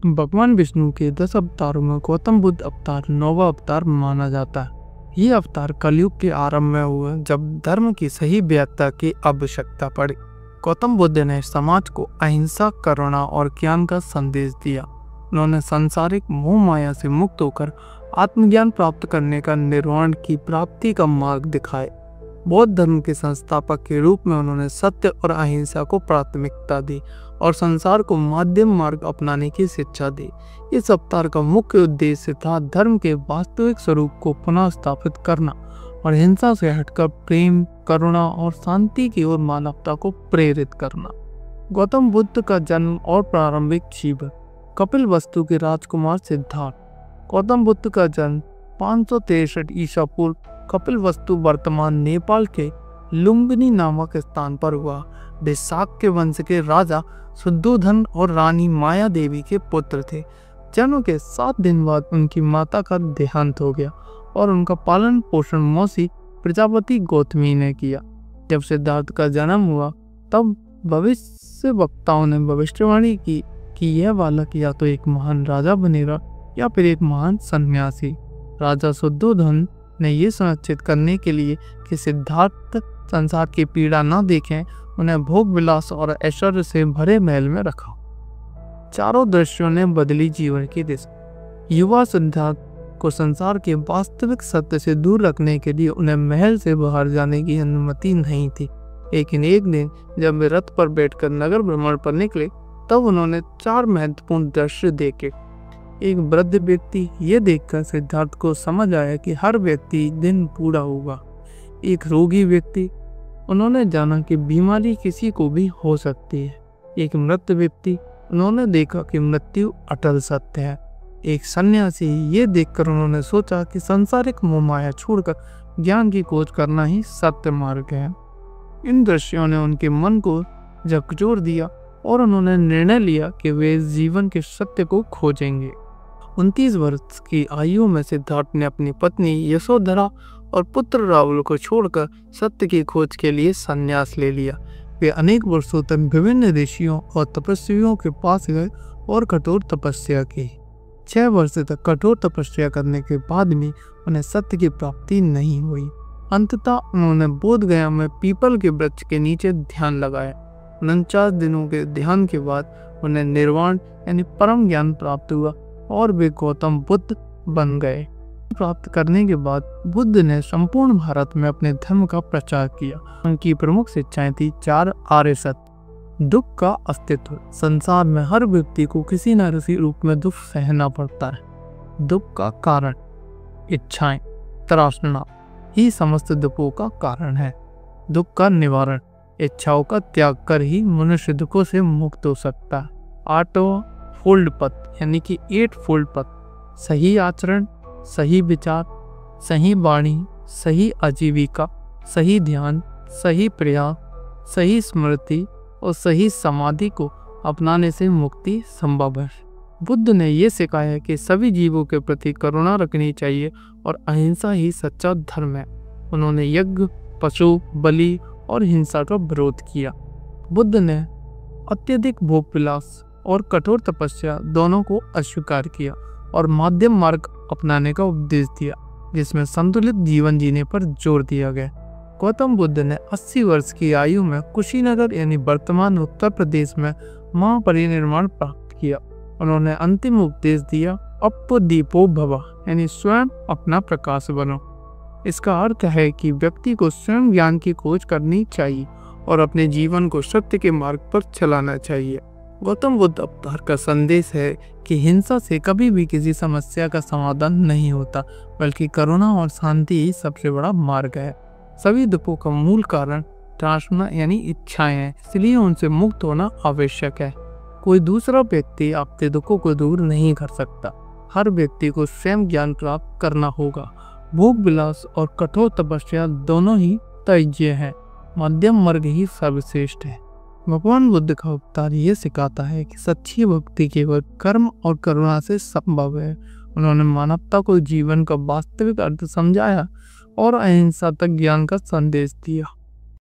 भगवान विष्णु के 10 अवतारों में गौतम बुद्ध अवतार 9वां अवतार माना जाता है। ये अवतार कलयुग के आरंभ में हुए जब धर्म की सही व्याख्या की आवश्यकता पड़ी। गौतम बुद्ध ने समाज को अहिंसा, करुणा और ज्ञान का संदेश दिया। उन्होंने सांसारिक मोह माया से मुक्त होकर आत्मज्ञान प्राप्त करने का, निर्वाण की प्राप्ति का मार्ग दिखाए। बौद्ध धर्म के संस्थापक के रूप में उन्होंने सत्य और अहिंसा को प्राथमिकता दी और संसार को मध्यम मार्ग अपनाने की शिक्षा दी। इस अवतार का मुख्य उद्देश्य था धर्म के वास्तविक स्वरूप को पुनः स्थापित करना और हिंसा से हटकर प्रेम, करुणा और शांति की ओर मानवता को प्रेरित करना। गौतम बुद्ध का जन्म और प्रारंभिक जीवन। कपिलवस्तु के राजकुमार सिद्धार्थ। गौतम बुद्ध का जन्म 563 ईसा पूर्व कपिलवस्तु वर्तमान नेपाल के लुम्बिनी नामक स्थान पर हुआ। वे शाक्य वंश के राजा शुद्धोधन और रानी माया देवी के पुत्र थे। जन्म के 7 दिन बाद उनकी माता का देहांत हो गया और उनका पालन पोषण मौसी प्रजापति गौतमी ने किया। जब सिद्धार्थ का जन्म हुआ तब भविष्य वक्ताओं ने भविष्यवाणी की कि यह बालक या तो एक महान राजा बनेगा या फिर एक महान सन्यासी। राजा शुद्धोधन ने यह सुनिश्चित करने के लिए कि सिद्धार्थ संसार की पीड़ा न देखें, उन्हें भोग विलास और ऐश्वर्य से भरे महल में रखा। चारों दृश्यों ने बदली जीवन की दिशा। युवा सिद्धार्थ को संसार के वास्तविक सत्य से दूर रखने के लिए उन्हें महल से बाहर जाने की अनुमति नहीं थी। लेकिन एक दिन जब वे रथ पर बैठकर नगर भ्रमण पर निकले तब उन्होंने 4 महत्वपूर्ण दृश्य देखे। एक वृद्ध व्यक्ति। ये देखकर सिद्धार्थ को समझ आया कि हर व्यक्ति दिन बूढ़ा होगा। एक रोगी व्यक्ति। उन्होंने जाना कि बीमारी किसी को भी हो सकती है। एक मृत व्यक्ति। उन्होंने देखा कि मृत्यु अटल सत्य है। एक सन्यासी। ये देखकर उन्होंने सोचा कि सांसारिक मोह माया छोड़कर ज्ञान की खोज करना ही सत्य मार्ग है। इन दृश्यों ने उनके मन को झकझोर दिया और उन्होंने निर्णय लिया कि वे इस जीवन के सत्य को खोजेंगे। 29 वर्ष की आयु में सिद्धार्थ ने अपनी पत्नी यशोधरा और पुत्र राहुल को छोड़कर सत्य की खोज के लिए संन्यास ले लिया। वे अनेक वर्षों तक विभिन्न ऋषियों और तपस्वियों के पास गए और कठोर तपस्या की। 6 वर्ष तक कठोर तपस्या करने के बाद भी उन्हें सत्य की प्राप्ति नहीं हुई। अंततः उन्होंने बोध गया में पीपल के वृक्ष के नीचे ध्यान लगाया। 49 दिनों के ध्यान के बाद उन्हें निर्वाण यानी परम ज्ञान प्राप्त हुआ और वे गौतम बुद्ध बन गए। प्राप्त करने के बाद बुद्ध ने संपूर्ण भारत में अपने धर्म का प्रचार किया। उनकी प्रमुख शिक्षाएं थी 4 आर्य सत्य। दुख का अस्तित्व। संसार में हर व्यक्ति को किसी न किसी रूप में दुख सहना पड़ता है। दुख का कारण। इच्छाएं, तराशना ही समस्त दुखों का कारण है। दुख का निवारण। इच्छाओं का त्याग कर ही मनुष्य दुखों से मुक्त हो सकता है। 8वां फोल्ड पथ यानी कि 8 फोल्ड पथ। सही आचरण, सही विचार, सही वाणी, सही आजीविका, सही ध्यान, सही प्रयास, सही स्मृति और सही समाधि को अपनाने से मुक्ति संभव है। बुद्ध ने यह सिखाया कि सभी जीवों के प्रति करुणा रखनी चाहिए और अहिंसा ही सच्चा धर्म है। उन्होंने यज्ञ, पशु बलि और हिंसा का विरोध किया। बुद्ध ने अत्यधिक भोग विलास और कठोर तपस्या दोनों को अस्वीकार किया और मध्यम मार्ग अपनाने का उपदेश दिया, जिसमें संतुलित जीवन जीने पर जोर दिया गया। गौतम बुद्ध ने 80 वर्ष की आयु में कुशीनगर यानी वर्तमान उत्तर प्रदेश में महापरिनिर्वाण प्राप्त किया। उन्होंने अंतिम उपदेश दिया, अपदीपो भव यानी स्वयं अपना प्रकाश बनो। इसका अर्थ है कि व्यक्ति को स्वयं ज्ञान की खोज करनी चाहिए और अपने जीवन को सत्य के मार्ग पर चलाना चाहिए। गौतम बुद्ध अवतार का संदेश है कि हिंसा से कभी भी किसी समस्या का समाधान नहीं होता, बल्कि करुणा और शांति ही सबसे बड़ा मार्ग है। सभी दुखों का मूल कारण तराशना यानी इच्छाएं हैं, इसलिए उनसे मुक्त होना आवश्यक है। कोई दूसरा व्यक्ति आपके दुखों को दूर नहीं कर सकता। हर व्यक्ति को स्वयं ज्ञान प्राप्त करना होगा। भोग विलास और कठोर तपस्या दोनों ही त्याज्य है। मध्यम मार्ग ही सर्वश्रेष्ठ है। भगवान बुद्ध का अवतार ये सिखाता है कि सच्ची भक्ति केवल कर्म और करुणा से संभव है। उन्होंने मानवता को जीवन का वास्तविक अर्थ समझाया और अहिंसा तक ज्ञान का संदेश दिया।